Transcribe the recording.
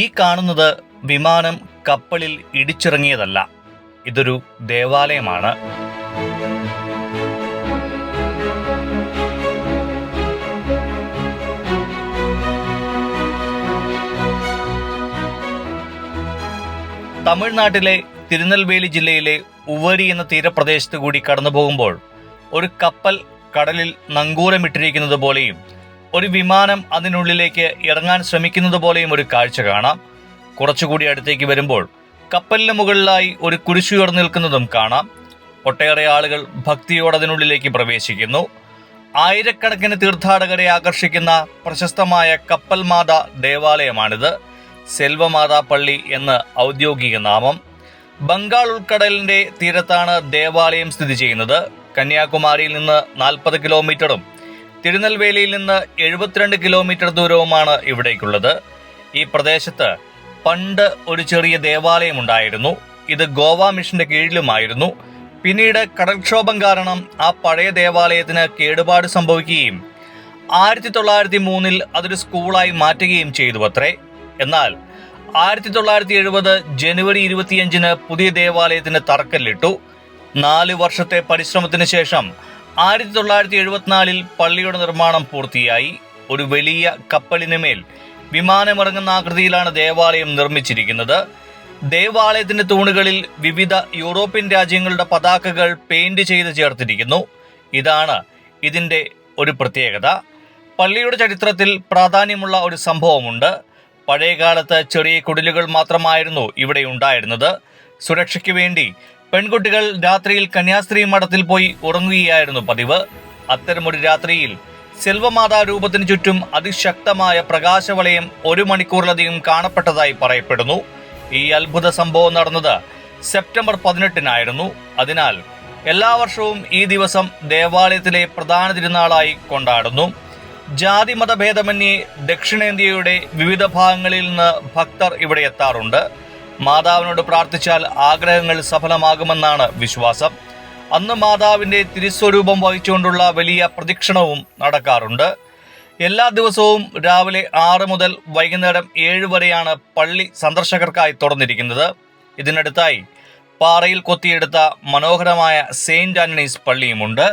ഈ കാണുന്നത് വിമാനം കപ്പലിൽ ഇടിച്ചിറങ്ങിയതല്ല, ഇതൊരു ദേവാലയമാണ്. തമിഴ്നാട്ടിലെ തിരുനെൽവേലി ജില്ലയിലെ ഉവരി എന്ന തീരപ്രദേശത്ത് കൂടി കടന്നു പോകുമ്പോൾ ഒരു കപ്പൽ കടലിൽ നങ്കൂരമിട്ടിരിക്കുന്നത് പോലെയും ഒരു വിമാനം അതിനുള്ളിലേക്ക് ഇറങ്ങാൻ ശ്രമിക്കുന്നത് പോലെയും ഒരു കാഴ്ച കാണാം. കുറച്ചുകൂടി അടുത്തേക്ക് വരുമ്പോൾ കപ്പലിന് മുകളിലായി ഒരു കുരിശുയർന്നു നിൽക്കുന്നതും കാണാം. ഒട്ടേറെ ആളുകൾ ഭക്തിയോടെ അതിനുള്ളിലേക്ക് പ്രവേശിക്കുന്നു. ആയിരക്കണക്കിന് തീർത്ഥാടകരെ ആകർഷിക്കുന്ന പ്രശസ്തമായ കപ്പൽ മാതാ ദേവാലയമാണിത്. സെൽവമാതാ പള്ളി എന്ന് ഔദ്യോഗിക നാമം. ബംഗാൾ ഉൾക്കടലിന്റെ തീരത്താണ് ദേവാലയം സ്ഥിതി ചെയ്യുന്നത്. കന്യാകുമാരിയിൽ നിന്ന് 40 കിലോമീറ്ററും തിരുനെൽവേലിയിൽ നിന്ന് 72 കിലോമീറ്റർ ദൂരവുമാണ് ഇവിടേക്കുള്ളത്. ഈ പ്രദേശത്ത് പണ്ട് ഒരു ചെറിയ ദേവാലയം ഉണ്ടായിരുന്നു. ഇത് ഗോവ മിഷന്റെ കീഴിലുമായിരുന്നു. പിന്നീട് കടൽക്ഷോഭം കാരണം ആ പഴയ ദേവാലയത്തിന് കേടുപാട് സംഭവിക്കുകയും 1903 അതൊരു സ്കൂളായി മാറ്റുകയും ചെയ്തു അത്രേ. എന്നാൽ 1970 ജനുവരി 25 പുതിയ ദേവാലയത്തിന് തറക്കല്ലിട്ടു. 4 വർഷത്തെ പരിശ്രമത്തിന് ശേഷം 1974 പള്ളിയുടെ നിർമ്മാണം പൂർത്തിയായി. ഒരു വലിയ കപ്പലിനുമേൽ വിമാനമിറങ്ങുന്ന ആകൃതിയിലാണ് ദേവാലയം നിർമ്മിച്ചിരിക്കുന്നത്. ദേവാലയത്തിന്റെ തൂണുകളിൽ വിവിധ യൂറോപ്യൻ രാജ്യങ്ങളുടെ പതാകകൾ പെയിന്റ് ചെയ്ത് ചേർത്തിരിക്കുന്നു. ഇതാണ് ഇതിന്റെ ഒരു പ്രത്യേകത. പള്ളിയുടെ ചരിത്രത്തിൽ പ്രാധാന്യമുള്ള ഒരു സംഭവമുണ്ട്. പഴയകാലത്ത് ചെറിയ കുടിലുകൾ മാത്രമായിരുന്നു ഇവിടെ ഉണ്ടായിരുന്നത്. സുരക്ഷയ്ക്ക് വേണ്ടി പെൺകുട്ടികൾ രാത്രിയിൽ കന്യാസ്ത്രീ മഠത്തിൽ പോയി ഉറങ്ങുകയായിരുന്നു പതിവ്. അത്തരമൊരു രാത്രിയിൽ സെൽവമാതാ രൂപത്തിന് ചുറ്റും അതിശക്തമായ പ്രകാശവലയം 1 മണിക്കൂറിലധികം കാണപ്പെട്ടതായി പറയപ്പെടുന്നു. ഈ അത്ഭുത സംഭവം നടന്നത് സെപ്റ്റംബർ 18 അതിനാൽ എല്ലാ വർഷവും ഈ ദിവസം ദേവാലയത്തിലെ പ്രധാന തിരുനാളായി കൊണ്ടാടുന്നു. ജാതി മതഭേദമന്യേ ദക്ഷിണേന്ത്യയുടെ വിവിധ ഭാഗങ്ങളിൽ നിന്ന് ഭക്തർ ഇവിടെ എത്താറുണ്ട്. മാതാവിനോട് പ്രാർത്ഥിച്ചാൽ ആഗ്രഹങ്ങൾ സഫലമാകുമെന്നാണ് വിശ്വാസം. അന്ന് മാതാവിന്റെ തിരുസ്വരൂപം വഹിച്ചുകൊണ്ടുള്ള വലിയ പ്രദക്ഷിണവും നടക്കാറുണ്ട്. എല്ലാ ദിവസവും രാവിലെ 6 മുതൽ വൈകുന്നേരം 7 വരെയാണ് പള്ളി സന്ദർശകർക്കായി തുറന്നിരിക്കുന്നത്. ഇതിനടുത്തായി പാറയിൽ കൊത്തിയെടുത്ത മനോഹരമായ സെയിന്റ് ആന്റണീസ് പള്ളിയുമുണ്ട്.